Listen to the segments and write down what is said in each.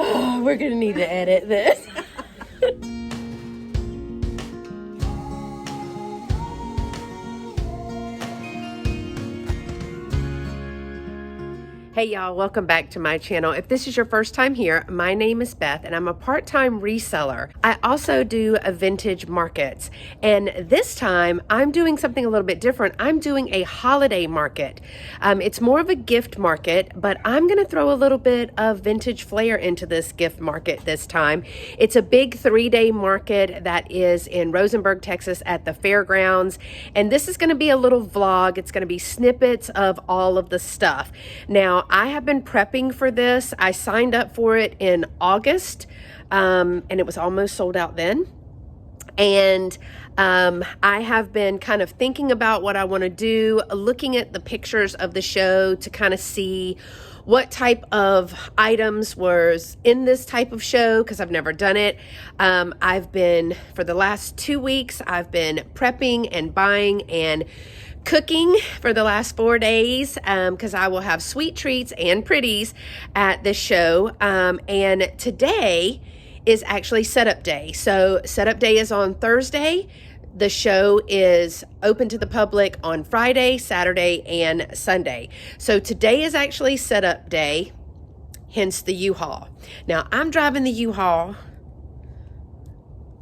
Oh, we're gonna need to edit this. Hey y'all, welcome back to my channel. If this is your first time here, my name is Beth and I'm a part-time reseller. I also do vintage markets, and this time I'm doing something a little bit different. I'm doing a holiday market. It's more of a gift market, but I'm gonna throw a little bit of vintage flair into this gift market this time. It's a big 3-day market that is in Rosenberg, Texas at the fairgrounds, and this is gonna be a little vlog. It's gonna be snippets of all of the stuff. Now, I have been prepping for this. I signed up for it in August, and it was almost sold out then. And I have been kind of thinking about what I want to do, looking at the pictures of the show to kind of see what type of items was in this type of show, because I've never done it. I've been, for the last 2 weeks, I've been prepping and buying and cooking for the last 4 days, because I will have sweet treats and pretties at the show. And today is actually setup day. So setup day is on Thursday. The show is open to the public on Friday, Saturday, and Sunday. So today is actually setup day, hence the U-Haul. Now I'm driving the U-Haul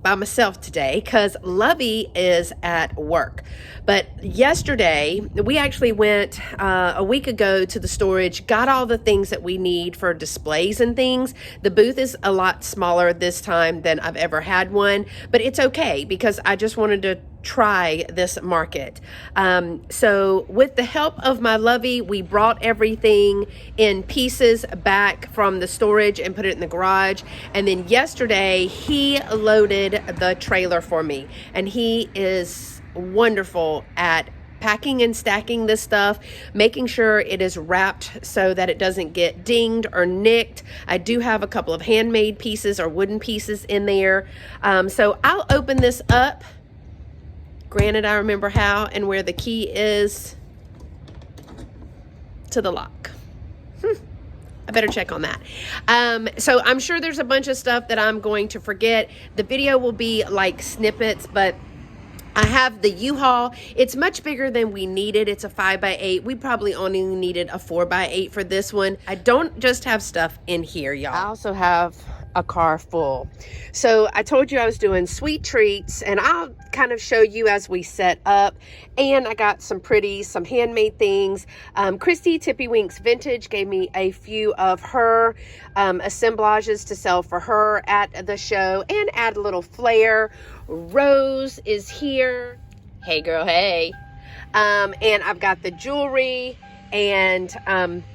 by myself today because Lovey is at work. But yesterday, we actually went a week ago to the storage, got all the things that we need for displays and things. The booth is a lot smaller this time than I've ever had one, but it's okay because I just wanted to try this market. So with the help of my Lovey, we brought everything in pieces back from the storage and put it in the garage. And then yesterday he loaded the trailer for me, and he is wonderful at packing and stacking this stuff, making sure it is wrapped so that it doesn't get dinged or nicked. I do have a couple of handmade pieces or wooden pieces in there. So I'll open this up. Granted, I remember how and where the key is to the lock. I better check on that. So I'm sure there's a bunch of stuff that I'm going to forget. The video will be like snippets, but I have the U-Haul. It's much bigger than we needed. It's a 5x8. We probably only needed a 4x8 for this one. I don't just have stuff in here, y'all. I also have a car full. So I told you I was doing sweet treats, and I'll kind of show you as we set up. And I got some pretties, some handmade things. Christie Tippy Winks Vintage gave me a few of her assemblages to sell for her at the show and add a little flair. Rose is here. Hey girl, hey. And I've got the jewelry, and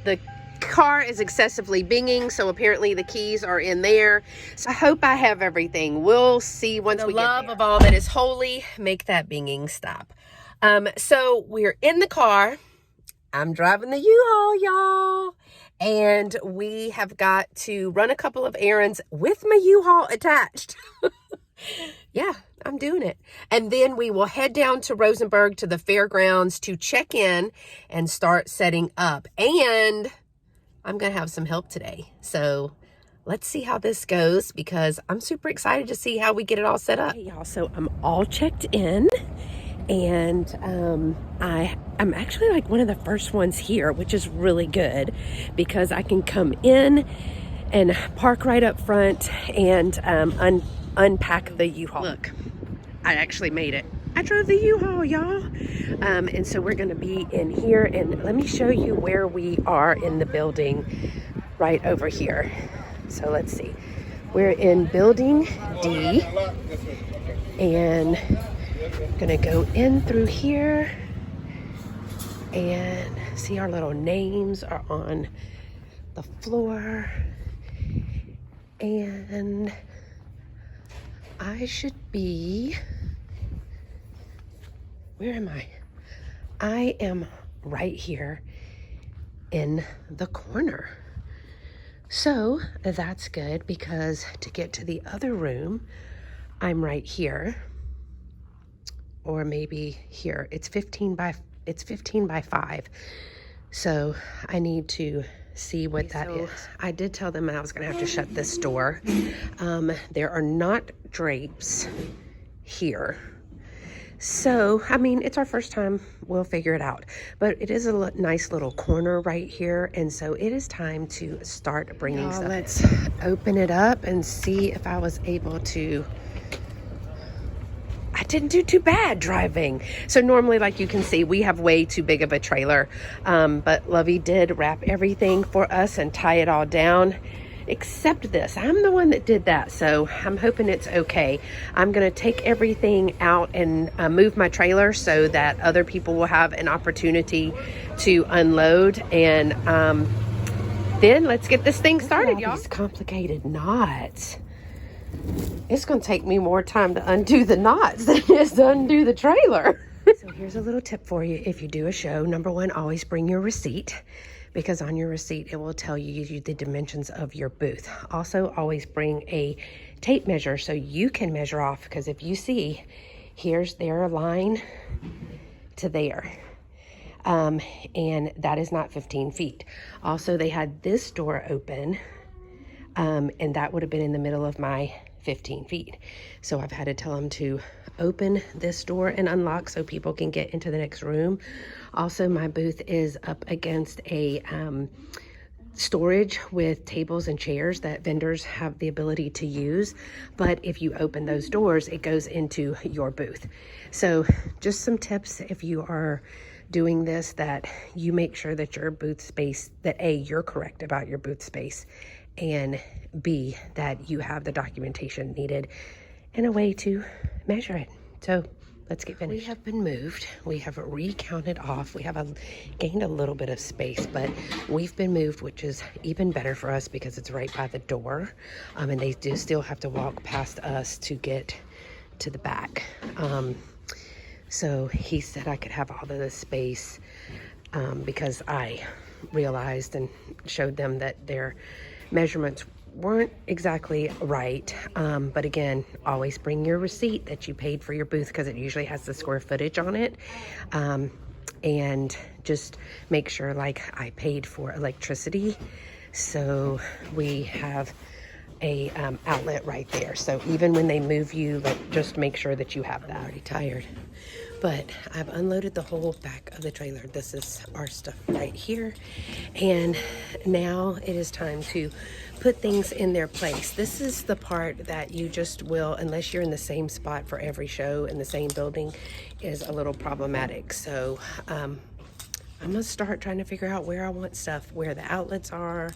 the car is excessively binging, so apparently the keys are in there. So I hope I have everything. We'll see once we get there. The love of all that is holy, make that binging stop. So we're in the car. I'm driving the U-Haul, y'all. And we have got to run a couple of errands with my U-Haul attached. Yeah, I'm doing it. And then we will head down to Rosenberg to the fairgrounds to check in and start setting up. And I'm going to have some help today. So let's see how this goes, because I'm super excited to see how we get it all set up. Hey, y'all, so I'm all checked in, and I'm actually like one of the first ones here, which is really good because I can come in and park right up front and unpack the U-Haul. Look, I actually made it. I drove the U-Haul, y'all. And so we're gonna be in here, and let me show you where we are in the building right over here. So let's see. We're in building D, and I'm gonna go in through here and see our little names are on the floor. And I should be, where am I? I am right here in the corner. So that's good, because to get to the other room, I'm right here, or maybe here. It's 15 by 5. So I need to see what that is. I did tell them I was going to have to shut this door. There are not drapes here. So, I mean, it's our first time. We'll figure it out. But it is a nice little corner right here. And so it is time to start bringing stuff. Let's open it up and see if I was able to... I didn't do too bad driving. So normally, like you can see, we have way too big of a trailer. But Lovey did wrap everything for us and tie it all down. Except this. I'm the one that did that, so I'm hoping it's okay. I'm gonna take everything out and move my trailer so that other people will have an opportunity to unload, and then let's get this thing started, y'all. These complicated knots. It's gonna take me more time to undo the knots than it is to undo the trailer. So here's a little tip for you. If you do a show, number one, always bring your receipt, because on your receipt, it will tell you the dimensions of your booth. Also, always bring a tape measure so you can measure off, because if you see, here's their line to there. And that is not 15 feet. Also, they had this door open, and that would have been in the middle of my 15 feet. So I've had to tell them to open this door and unlock so people can get into the next room. Also, my booth is up against a storage with tables and chairs that vendors have the ability to use. But if you open those doors, it goes into your booth. So just some tips if you are doing this, that you make sure that your booth space, that A, you're correct about your booth space, and B, that you have the documentation needed and a way to measure it. So let's get finished. We have been moved. We have recounted off. We have gained a little bit of space, but we've been moved, which is even better for us because it's right by the door. And they do still have to walk past us to get to the back. So he said I could have all of the space because I realized and showed them that their measurements weren't exactly right, but again, always bring your receipt that you paid for your booth, because it usually has the square footage on it, and just make sure, like, I paid for electricity, so we have a outlet right there. So even when they move you, like, just make sure that you have that. I'm already tired, but I've unloaded the whole back of the trailer. This is our stuff right here, and now it is time to put things in their place. This is the part that you just will, unless you're in the same spot for every show in the same building, is a little problematic. So I'm gonna start trying to figure out where I want stuff, where the outlets are,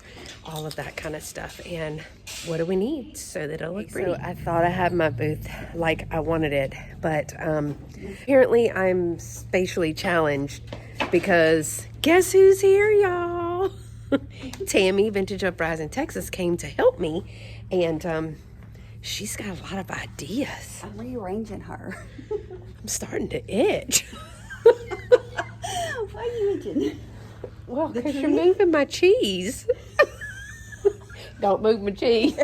all of that kind of stuff, and what do we need so that it'll look pretty. So I thought I had my booth like I wanted it, but apparently I'm spatially challenged, because guess who's here, y'all? Tammy, Vintage Uprising Texas, came to help me, and she's got a lot of ideas. I'm rearranging her. I'm starting to itch. Why are you itching? Well, because you're moving my cheese. Don't move my cheese.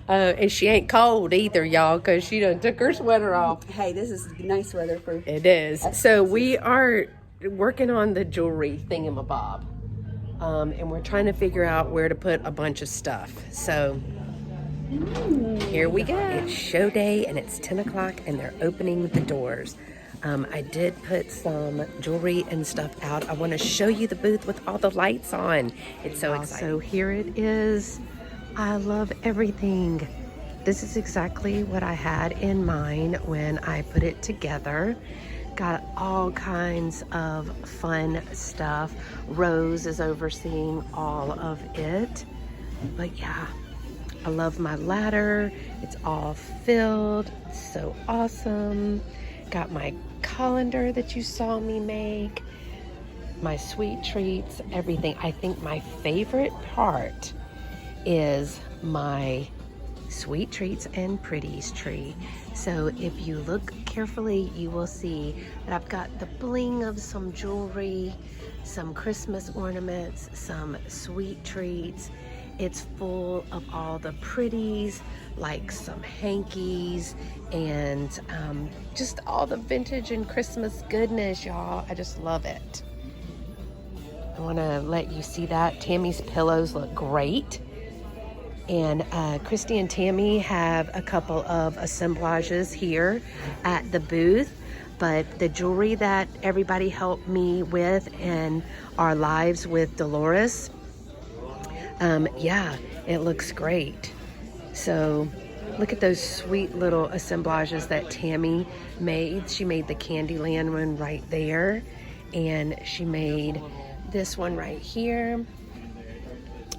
And she ain't cold either, y'all, because she done took her sweater off. Hey, this is nice weather for... It is. So we are working on the jewelry thingamabob. And we're trying to figure out where to put a bunch of stuff. So here we go. It's show day, and it's 10 o'clock, and they're opening the doors. I did put some jewelry and stuff out. I want to show you the booth with all the lights on. It's so exciting. So here it is. I love everything. This is exactly what I had in mind when I put it together. Got all kinds of fun stuff. Rose is overseeing all of it. But yeah, I love my ladder. It's all filled. It's so awesome. Got my colander that you saw me make. My sweet treats, everything. I think my favorite part is my sweet treats and pretties tree. So if you look carefully, you will see that I've got the bling of some jewelry, some Christmas ornaments, some sweet treats. It's full of all the pretties, like some hankies, and just all the vintage and Christmas goodness, y'all. I just love it. I want to let you see that. Tammy's pillows look great. And Christie and Tammy have a couple of assemblages here at the booth. But the jewelry that everybody helped me with and our lives with Dolores, yeah, it looks great. So look at those sweet little assemblages that Tammy made. She made the Candyland one right there. And she made this one right here.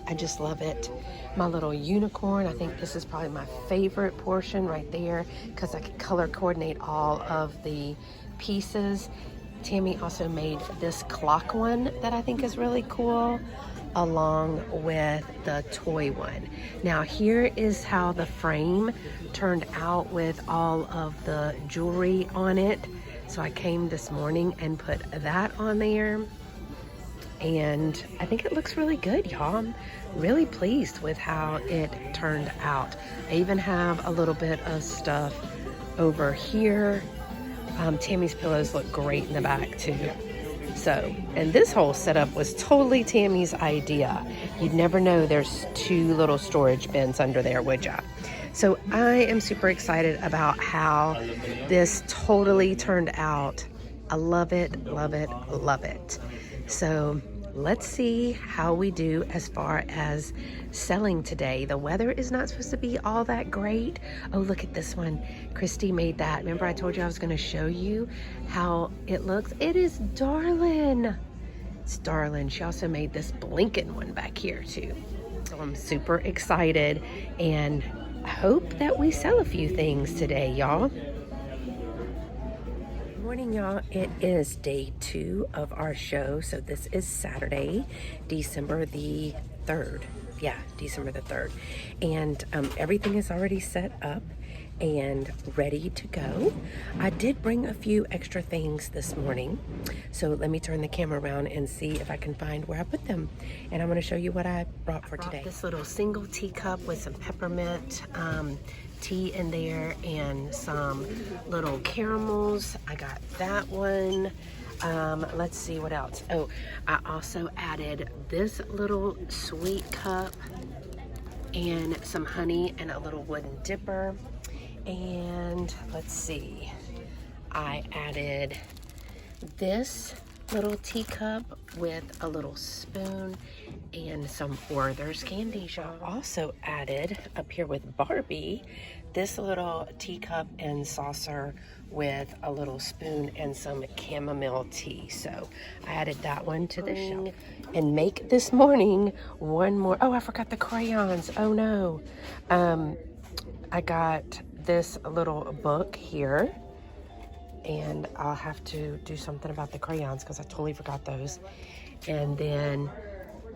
I just love it. My little unicorn, I think this is probably my favorite portion right there because I can color coordinate all of the pieces. Tammy also made this clock one that I think is really cool, along with the toy one. Now here is how the frame turned out with all of the jewelry on it. So I came this morning and put that on there. And I think it looks really good, y'all. I'm really pleased with how it turned out. I even have a little bit of stuff over here. Tammy's pillows look great in the back too. So, and this whole setup was totally Tammy's idea. You'd never know there's two little storage bins under there, would ya? So I am super excited about how this totally turned out. I love it, love it, love it. So let's see how we do as far as selling today. The weather is not supposed to be all that great. Oh, look at this one. Christie made that. Remember I told you I was going to show you how it looks? It is darling. It's darling. She also made this blinking one back here too. So I'm super excited and I hope that we sell a few things today, y'all. Morning, y'all. It is day 2 of our show. So this is Saturday, December the 3rd. Yeah, December the 3rd. And everything is already set up and ready to go. I did bring a few extra things this morning. So let me turn the camera around and see if I can find where I put them. And I'm going to show you what I brought for today. This little single teacup with some peppermint tea in there and some little caramels. I got that one. Let's see what else. Oh, I also added this little sweet cup and some honey and a little wooden dipper. And let's see, I added this little teacup with a little spoon and some Werther's candies. I also added up here with Barbie this little teacup and saucer with a little spoon and some chamomile tea. So I added that one to the shelf. And make this morning one more. Oh, I forgot the crayons. Oh no. I got this little book here. And I'll have to do something about the crayons because I totally forgot those. And then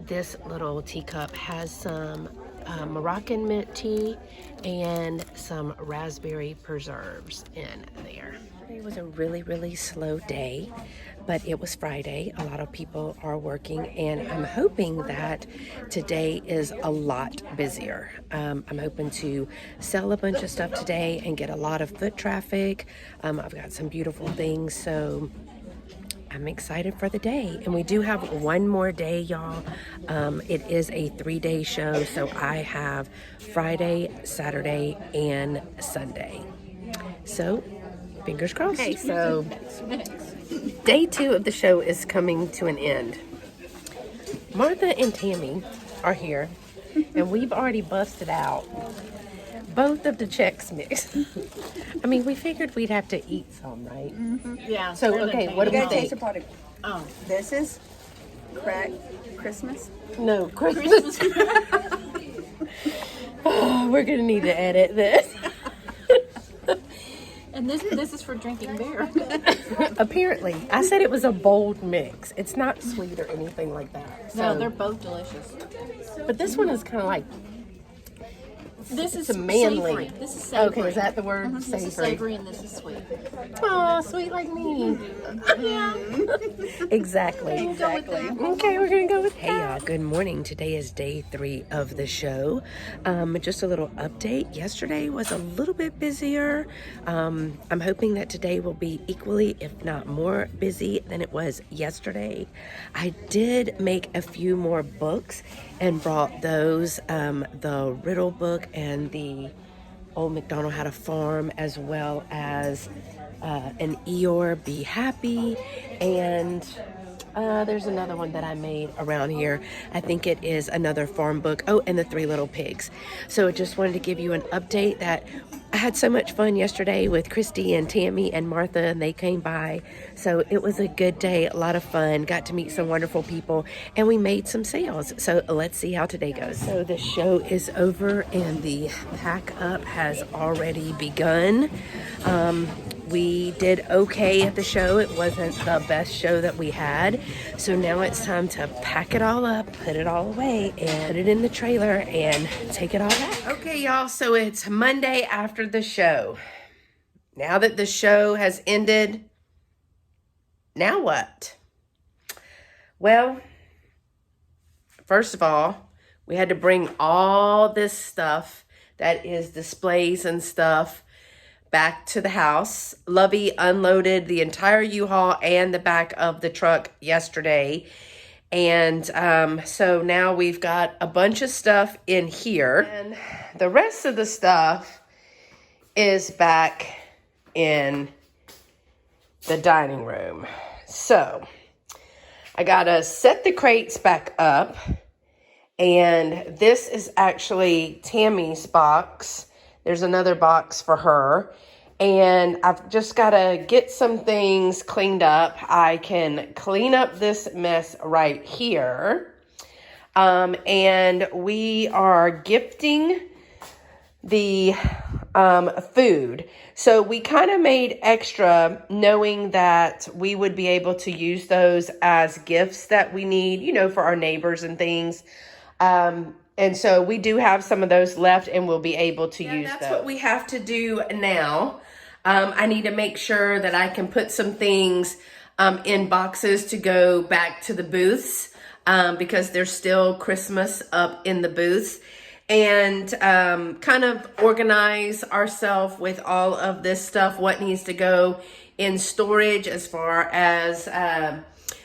this little teacup has some Moroccan mint tea and some raspberry preserves in there. It was a really, really slow day, but it was Friday. A lot of people are working, and I'm hoping that today is a lot busier. I'm hoping to sell a bunch of stuff today and get a lot of foot traffic. I've got some beautiful things, so I'm excited for the day. And we do have one more day, y'all. It is a 3-day show, so I have Friday, Saturday, and Sunday. So fingers crossed. Okay, so day 2 of the show is coming to an end. Martha and Tammy are here, and we've already busted out both of the Chex Mix. I mean, we figured we'd have to eat some, right? Mm-hmm. Yeah. So, okay, what do we You gotta taste think? the product. Oh, This is crack Christmas. No, Christmas. Oh, we're going to need to edit this. and this is for drinking beer. Apparently. I said it was a bold mix. It's not sweet or anything like that. So, No, they're both delicious. but this one is kind of like This is it's a manly. savory. This is savory. Okay, is that the word? This is savory and this is sweet. Oh, sweet like me. Yeah. Exactly. Okay, we're gonna go with. Hey y'all, good morning. Today is day 3 of the show. Just a little update. Yesterday was a little bit busier. I'm hoping that today will be equally, if not more, busy than it was yesterday. I did make a few more books and brought those, the riddle book and the Old MacDonald Had a Farm, as well as an Eeyore Be Happy, and there's another one that I made around here. I think it is another farm book. Oh, and the 3 Little Pigs. So I just wanted to give you an update that I had so much fun yesterday with Christie and Tammy and Martha, and they came by. So it was a good day, a lot of fun. Got to meet some wonderful people, and we made some sales. So let's see how today goes. So the show is over, and the pack up has already begun. We did okay at the show. It wasn't the best show that we had. So now it's time to pack it all up, put it all away, and put it in the trailer and take it all back. Okay, y'all, so it's Monday after the show. Now that the show has ended, now what? Well, first of all, we had to bring all this stuff that is displays and stuff back to the house. Lovey unloaded the entire U-Haul and the back of the truck yesterday. And so now we've got a bunch of stuff in here. And the rest of the stuff is back in the dining room. So I gotta set the crates back up. And this is actually Tammy's box. There's another box for her. And I've just got to get some things cleaned up. I can clean up this mess right here. And we are gifting the food. So we kind of made extra knowing that we would be able to use those as gifts that we need, you know, for our neighbors and things. And so we do have some of those left, and we'll be able to use those. That's what we have to do now. I need to make sure that I can put some things in boxes to go back to the booths, because there's still Christmas up in the booths, and kind of organize ourselves with all of this stuff, what needs to go in storage as far as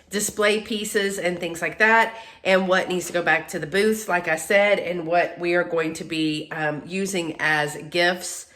display pieces and things like that, and what needs to go back to the booths, like I said, and what we are going to be using as gifts.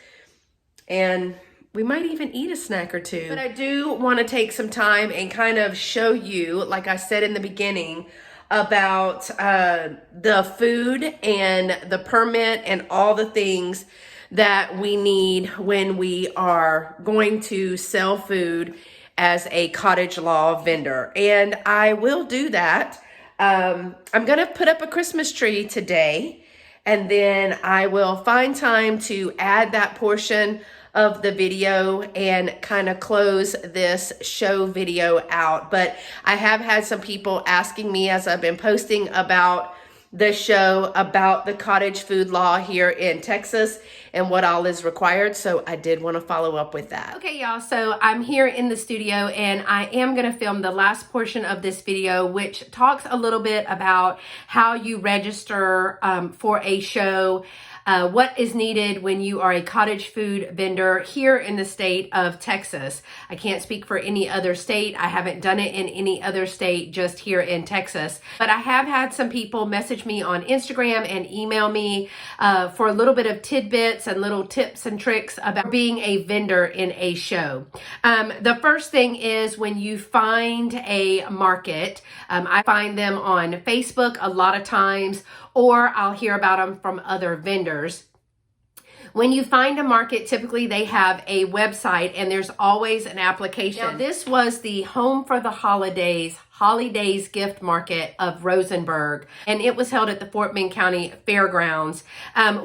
And we might even eat a snack or two. But I do want to take some time and kind of show you, like I said in the beginning, about the food and the permit and all the things that we need when we are going to sell food as a cottage law vendor. And I will do that. I'm going to put up a Christmas tree today, and then I will find time to add that portion of the video and kind of close this show video out. But I have had some people asking me as I've been posting about the show, about the cottage food law here in Texas and what all is required. So I did want to follow up with that. Okay, y'all, so I'm here in the studio, and I am going to film the last portion of this video, which talks a little bit about how you register for a show, what is needed when you are a cottage food vendor here in the state of Texas. I can't speak for any other state. I haven't done it in any other state, just here in Texas. But I have had some people message me on Instagram and email me for a little bit of tidbits and little tips and tricks about being a vendor in a show. The first thing is, when you find a market, I find them on Facebook a lot of times, or I'll hear about them from other vendors. When you find a market, typically they have a website, and there's always an application. Now, this was the Home for the Holidays Holidays Gift Market of Rosenberg, and it was held at the Fort Bend County Fairgrounds.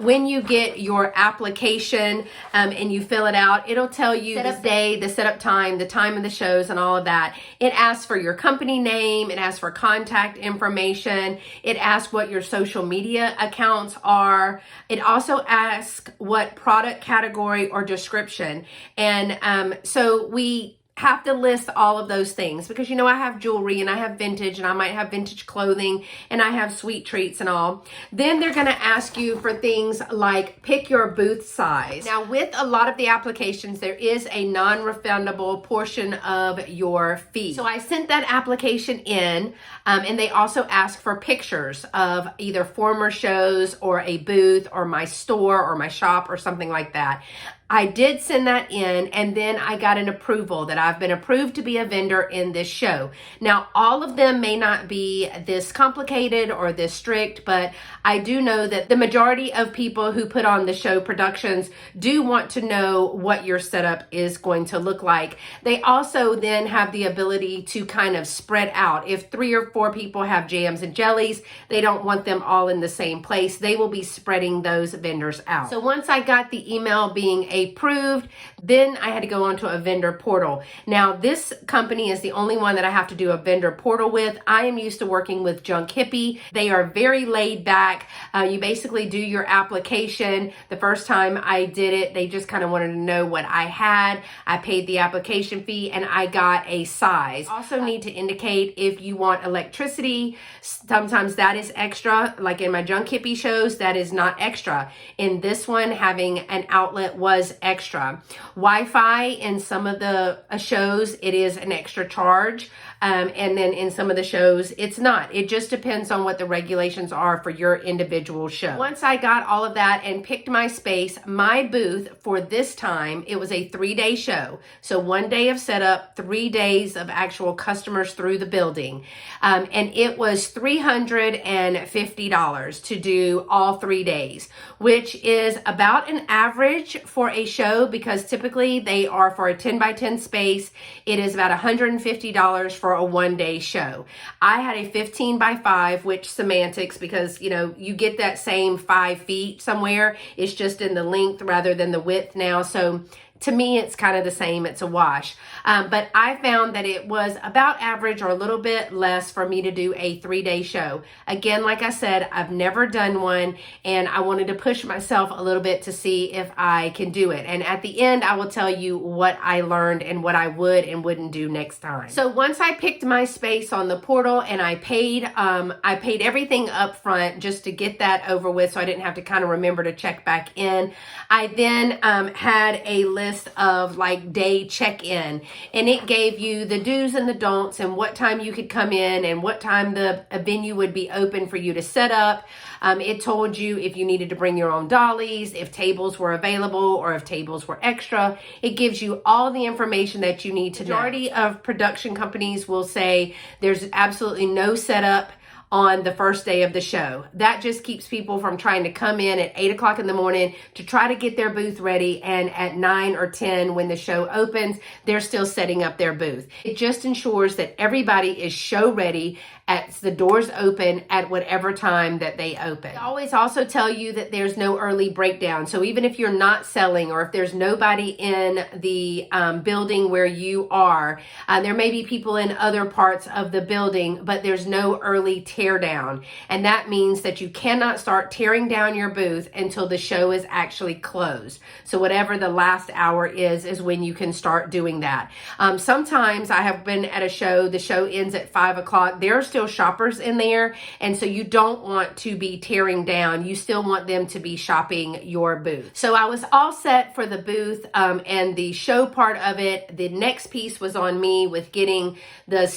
When you get your application and you fill it out, it'll tell you the setup day, the setup time, the time of the shows, and all of that. It asks for your company name, it asks for contact information, it asks what your social media accounts are. It also asks what product category or description. And so we have to list all of those things because, you know, I have jewelry and I have vintage and I might have vintage clothing and I have sweet treats and all. Then they're going to ask you for things like pick your booth size. Now, with a lot of the applications, there is a non-refundable portion of your fee. So I sent that application in and they also ask for pictures of either former shows or a booth or my store or my shop or something like that. I did send that in, and then I got an approval that I've been approved to be a vendor in this show. Now, all of them may not be this complicated or this strict, but I do know that the majority of people who put on the show productions do want to know what your setup is going to look like. They also then have the ability to kind of spread out. If 3 or 4 people have jams and jellies, they don't want them all in the same place. They will be spreading those vendors out. So once I got the email being approved, then I had to go onto a vendor portal. Now, this company is the only one that I have to do a vendor portal with. I am used to working with Junk Hippie. They are very laid back. You basically do your application. The first time I did it, they just kind of wanted to know what I had. I paid the application fee and I got a size. Also need to indicate if you want electricity. Sometimes that is extra. Like in my Junk Hippie shows, that is not extra. In this one, having an outlet was extra. Wi-Fi in some of the shows, it is an extra charge. And then in some of the shows, it's not. It just depends on what the regulations are for your individual show. Once I got all of that and picked my space, my booth for this time, it was a 3-day show. So 1 day of setup, 3 days of actual customers through the building. And it was $350 to do all 3 days, which is about an average for a show because typically they are for a 10 by 10 space. It is about $150 for a 1 day show. I had a 15 by 5, which semantics because, you know, you get that same 5 feet somewhere. It's just in the length rather than the width now. So to me, it's kind of the same. It's a wash. But I found that it was about average or a little bit less for me to do a 3-day show. Again, like I said, I've never done one and I wanted to push myself a little bit to see if I can do it. And at the end, I will tell you what I learned and what I would and wouldn't do next time. So once I picked my space on the portal and I paid everything up front just to get that over with so I didn't have to kind of remember to check back in. I then had a list of like day check-in, and it gave you the do's and the don'ts and what time you could come in and what time the venue would be open for you to set up. It told you if you needed to bring your own dollies, if tables were available or if tables were extra. It gives you all the information that you need to know. Majority of production companies will say there's absolutely no setup on the first day of the show. That just keeps people from trying to come in at 8 o'clock in the morning to try to get their booth ready, and at 9 or 10 when the show opens, they're still setting up their booth. It just ensures that everybody is show ready as the doors open at whatever time that they open. I always also tell you that there's no early breakdown. So even if you're not selling or if there's nobody in the building where you are, there may be people in other parts of the building, but there's no early tear down. And that means that you cannot start tearing down your booth until the show is actually closed. So whatever the last hour is when you can start doing that. Sometimes I have been at a show, the show ends at 5 o'clock. There are still shoppers in there, and so you don't want to be tearing down. You still want them to be shopping your booth. So I was all set for the booth and the show part of it. The next piece was on me with getting the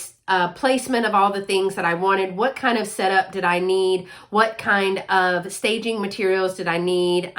placement of all the things that I wanted. What kind of setup did I need? What kind of staging materials did I need?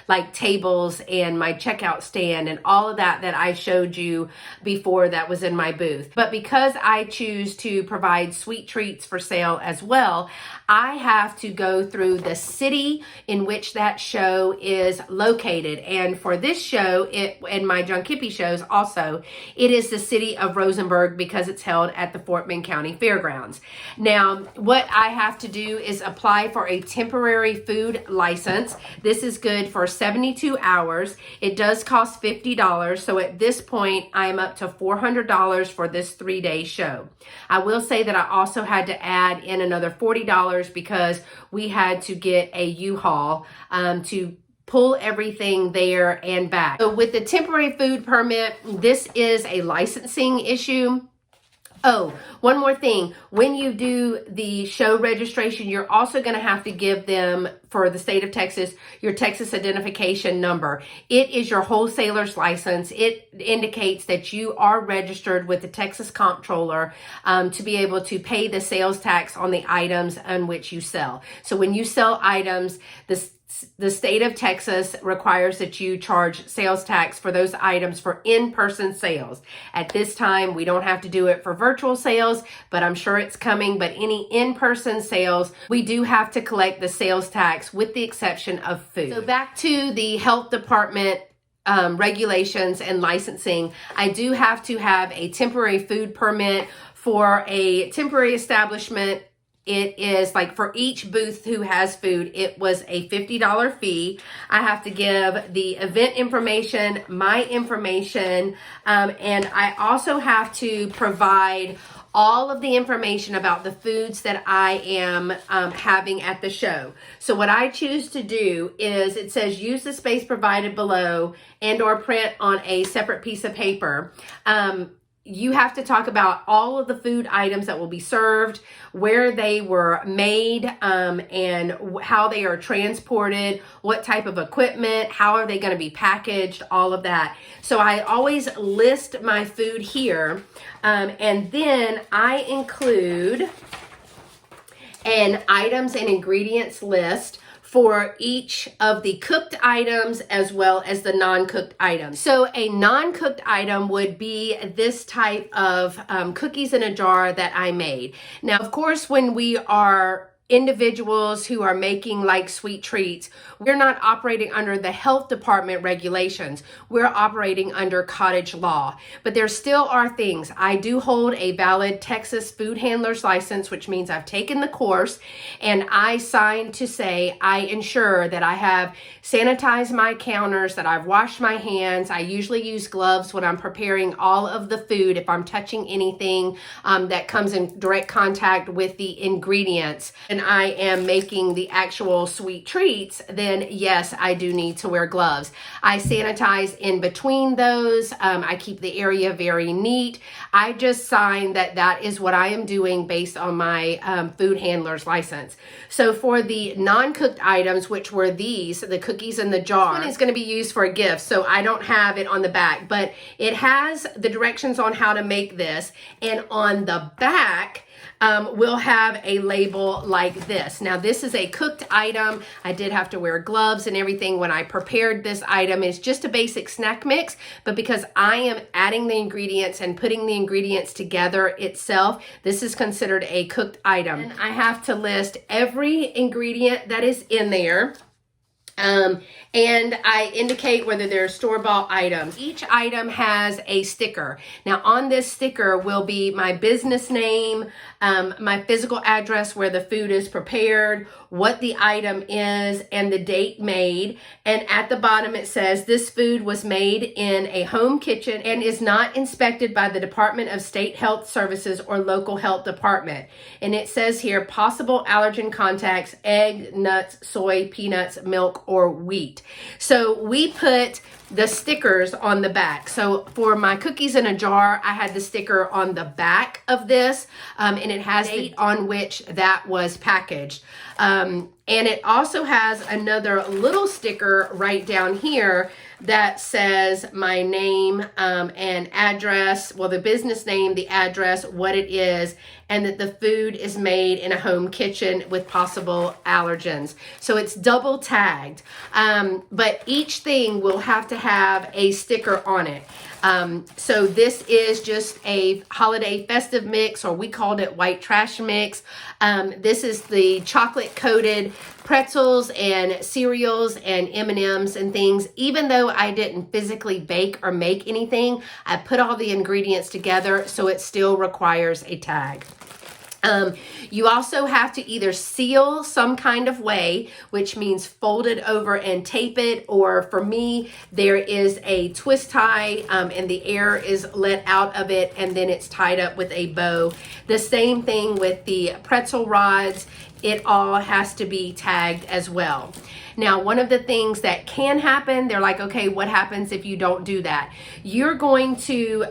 Like tables and my checkout stand and all of that I showed you before that was in my booth. But because I choose to provide sweet treats for sale as well, I have to go through the city in which that show is located. And for this show, and my Junk Hippie shows also, it is the city of Rosenberg because it's held at the Fort Bend County Fairgrounds. Now, what I have to do is apply for a temporary food license. This is good for 72 hours. It does cost $50. So at this point, I'm up to $400 for this 3-day show. I will say that I also had to add in another $40 because we had to get a U-Haul to pull everything there and back. So with the temporary food permit, this is a licensing issue. Oh, one more thing. When you do the show registration, you're also going to have to give them, for the state of Texas, your Texas identification number. It is your wholesaler's license. It indicates that you are registered with the Texas Comptroller to be able to pay the sales tax on the items on which you sell. So when you sell items, the state of Texas requires that you charge sales tax for those items for in-person sales. At this time, we don't have to do it for virtual sales, but I'm sure it's coming. But any in-person sales, we do have to collect the sales tax with the exception of food. So back to the health department regulations and licensing. I do have to have a temporary food permit for a temporary establishment. It is like for each booth who has food, it was a $50 fee. I have to give the event information, my information, and I also have to provide all of the information about the foods that I am having at the show. So what I choose to do is, it says use the space provided below and or print on a separate piece of paper. You have to talk about all of the food items that will be served, where they were made, and how they are transported, what type of equipment, how are they going to be packaged, all of that. So I always list my food here, and then I include an items and ingredients list for each of the cooked items as well as the non-cooked items. So a non-cooked item would be this type of cookies in a jar that I made. Now, of course, when we are individuals who are making like sweet treats, we're not operating under the health department regulations. We're operating under cottage law. But there still are things. I do hold a valid Texas food handler's license, which means I've taken the course, and I sign to say I ensure that I have sanitized my counters, that I've washed my hands. I usually use gloves when I'm preparing all of the food. If I'm touching anything that comes in direct contact with the ingredients, and I am making the actual sweet treats, then yes, I do need to wear gloves. I sanitize in between those. I keep the area very neat. I just sign that that is what I am doing based on my food handler's license. So for the non-cooked items, which were these, the cookies in the jar, this one is going to be used for a gift, so I don't have it on the back, but it has the directions on how to make this, and on the back, we'll have a label like this. Now, this is a cooked item. I did have to wear gloves and everything when I prepared this item. It's just a basic snack mix, but because I am adding the ingredients and putting the ingredients together itself, this is considered a cooked item. And I have to list every ingredient that is in there. And I indicate whether they're store-bought items. Each item has a sticker. Now on this sticker will be my business name, my physical address where the food is prepared, what the item is, and the date made. And at the bottom it says this food was made in a home kitchen and is not inspected by the Department of State Health Services or local health department. And it says here possible allergen contacts: egg, nuts, soy, peanuts, milk, or wheat. So we put the stickers on the back. So for my cookies in a jar, I had the sticker on the back of this, and it has the date on which that was packaged. And it also has another little sticker right down here that says my name and address, well, the business name, the address, what it is, and that the food is made in a home kitchen with possible allergens. So it's double tagged, but each thing will have to have a sticker on it. So this is just a holiday festive mix, or we called it white trash mix. This is the chocolate coated pretzels and cereals and M&Ms and things. Even though I didn't physically bake or make anything, I put all the ingredients together, so it still requires a tag. You also have to either seal some kind of way, which means fold it over and tape it, or for me, there is a twist tie and the air is let out of it and then it's tied up with a bow. The same thing with the pretzel rods. It all has to be tagged as well. Now, one of the things that can happen, they're like, okay, what happens if you don't do that? You're going to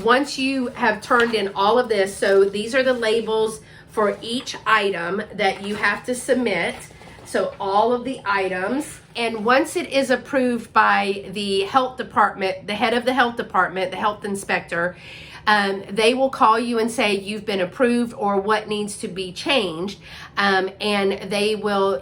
once you have turned in all of this, so these are the labels for each item that you have to submit. So all of the items, and once it is approved by the health department, the head of the health department, the health inspector, they will call you and say you've been approved or what needs to be changed, and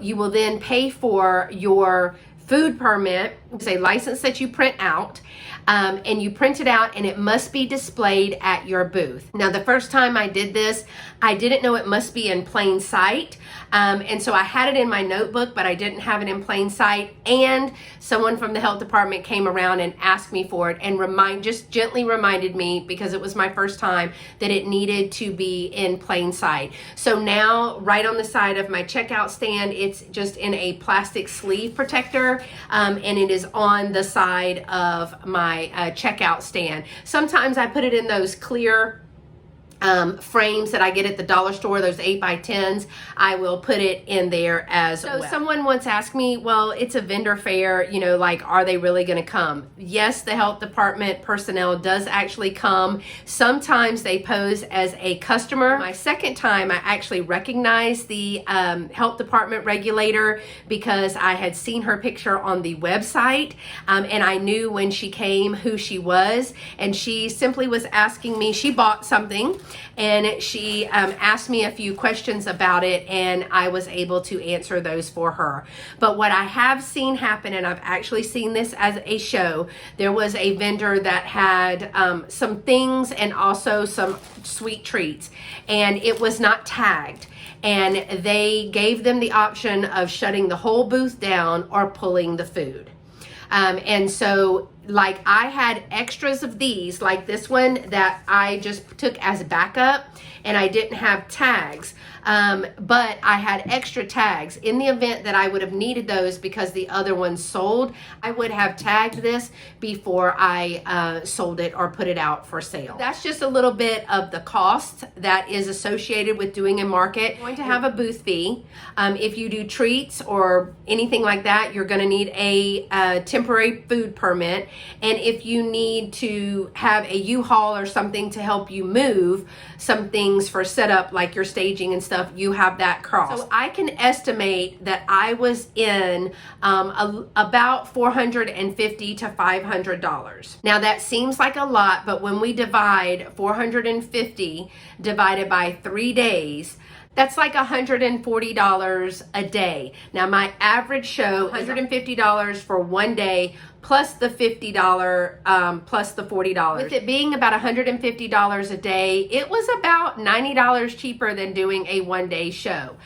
you will then pay for your food permit. It's a license that you print out, and you print it out and it must be displayed at your booth. Now, the first time I did this, I didn't know it must be in plain sight, and so I had it in my notebook, but I didn't have it in plain sight, and someone from the health department came around and asked me for it and just gently reminded me, because it was my first time, that it needed to be in plain sight. So now, right on the side of my checkout stand, it's just in a plastic sleeve protector, and it is on the side of my checkout stand. Sometimes I put it in those clear frames that I get at the dollar store, those 8x10s. I will put it in there as well. So someone once asked me, well, it's a vendor fair, like, are they really going to come? Yes, the health department personnel does actually come. Sometimes they pose as a customer. My second time, I actually recognized the health department regulator because I had seen her picture on the website, and I knew when she came who she was, and she simply was asking me, she bought something, and she asked me a few questions about it, and I was able to answer those for her. But what I have seen happen, and I've actually seen this as a show, there was a vendor that had some things and also some sweet treats, and it was not tagged. And they gave them the option of shutting the whole booth down or pulling the food. And so, like, I had extras of these, like this one that I just took as backup, and I didn't have tags, but I had extra tags. In the event that I would have needed those because the other ones sold, I would have tagged this before I sold it or put it out for sale. That's just a little bit of the cost that is associated with doing a market. You're going to have a booth fee. If you do treats or anything like that, you're going to need a temporary food permit. And if you need to have a U-Haul or something to help you move some things for setup, like your staging and stuff, you have that cost. So I can estimate that I was in about $450 to $500. Now that seems like a lot, but when we divide 450 divided by 3 days, that's like $140 a day. Now my average show, $150 for 1 day, plus the $50, plus the $40. With it being about $150 a day, it was about $90 cheaper than doing a 1 day show.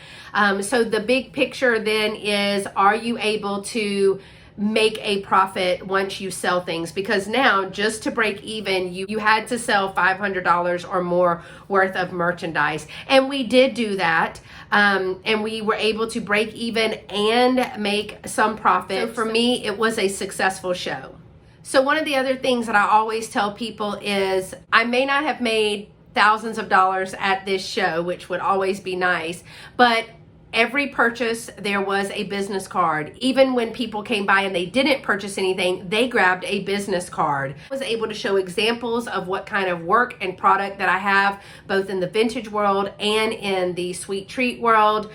So the big picture then is, are you able to make a profit once you sell things? Because now, just to break even, you had to sell $500 or more worth of merchandise, and we did do that, and we were able to break even and make some profit. So for me, it was a successful show. So one of the other things that I always tell people is, I may not have made thousands of dollars at this show, which would always be nice, but every purchase, there was a business card. Even when people came by and they didn't purchase anything, they grabbed a business card. I was able to show examples of what kind of work and product that I have, both in the vintage world and in the sweet treat world,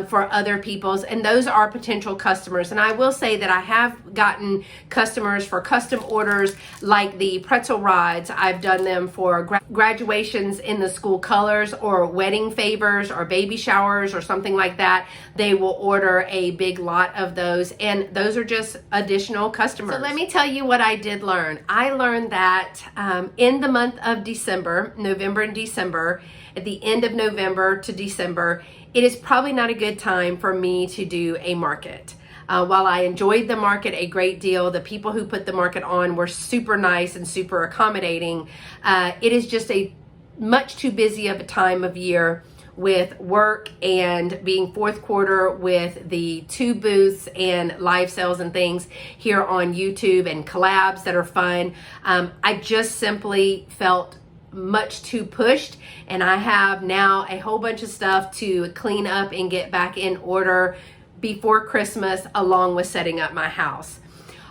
for other people's, and those are potential customers. And I will say that I have gotten customers for custom orders, like the pretzel rods. I've done them for graduations in the school colors, or wedding favors, or baby showers, or something like like that, they will order a big lot of those, and those are just additional customers. So let me tell you what I did learn. I learned that in the month of December, November and December, at the end of November to December, it is probably not a good time for me to do a market. While I enjoyed the market a great deal, the people who put the market on were super nice and super accommodating. It is just a much too busy of a time of year with work and being fourth quarter with the 2 booths and live sales and things here on YouTube and collabs that are fun. I just simply felt much too pushed, and I have now a whole bunch of stuff to clean up and get back in order before Christmas, along with setting up my house.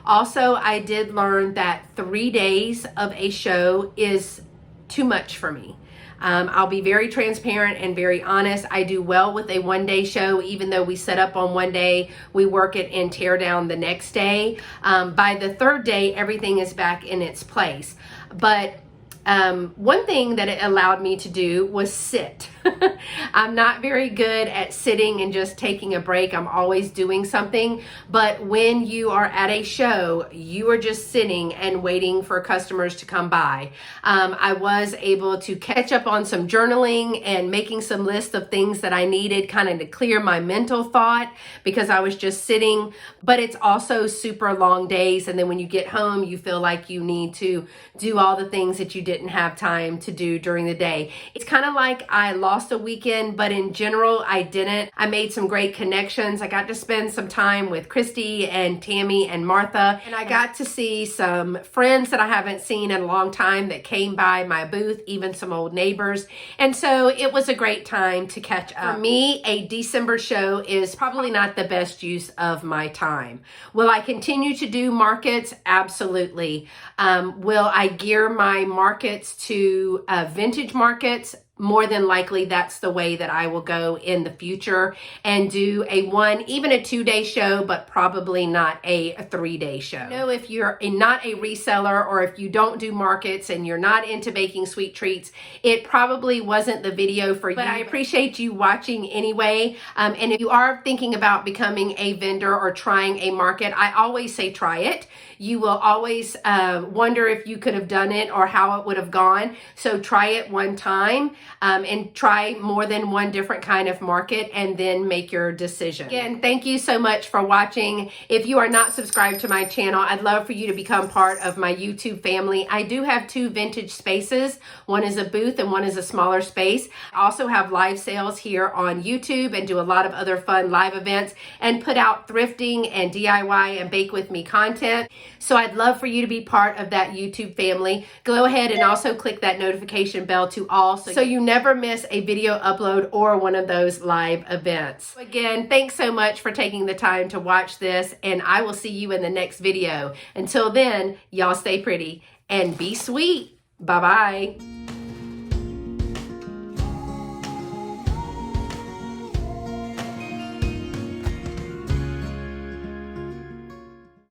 Also, I did learn that 3 days of a show is too much for me. I'll be very transparent and very honest. I do well with a 1-day show, even though we set up on 1 day, we work it and tear down the next day. By the 3rd day, everything is back in its place. But one thing that it allowed me to do was sit. I'm not very good at sitting and just taking a break. I'm always doing something. But when you are at a show, you are just sitting and waiting for customers to come by. I was able to catch up on some journaling and making some lists of things that I needed kind of to clear my mental thought, because I was just sitting. But it's also super long days. And then when you get home, you feel like you need to do all the things that you didn't have time to do during the day. It's kind of like I lost a weekend, but in general, I didn't. I made some great connections. I got to spend some time with Christie and Tammy and Martha, and I got to see some friends that I haven't seen in a long time that came by my booth, even some old neighbors. And so it was a great time to catch up. For me, a December show is probably not the best use of my time. Will I continue to do markets? Absolutely. Will I gear my markets to vintage markets? More than likely, that's the way that I will go in the future, and do even a 2-day show, but probably not a 3-day show. You know, if you're not a reseller, or if you don't do markets and you're not into baking sweet treats, it probably wasn't the video for you. But I appreciate you watching anyway. And if you are thinking about becoming a vendor or trying a market, I always say try it. You will always wonder if you could have done it or how it would have gone. So try it one time. And try more than one different kind of market, and then make your decision. Again, thank you so much for watching. If you are not subscribed to my channel, I'd love for you to become part of my YouTube family. I do have 2 vintage spaces. One is a booth and one is a smaller space. I also have live sales here on YouTube and do a lot of other fun live events and put out thrifting and DIY and bake with me content. So I'd love for you to be part of that YouTube family. Go ahead and also click that notification bell to all, so you never miss a video upload or one of those live events. Again, thanks so much for taking the time to watch this, and I will see you in the next video. Until then, y'all stay pretty and be sweet. Bye-bye.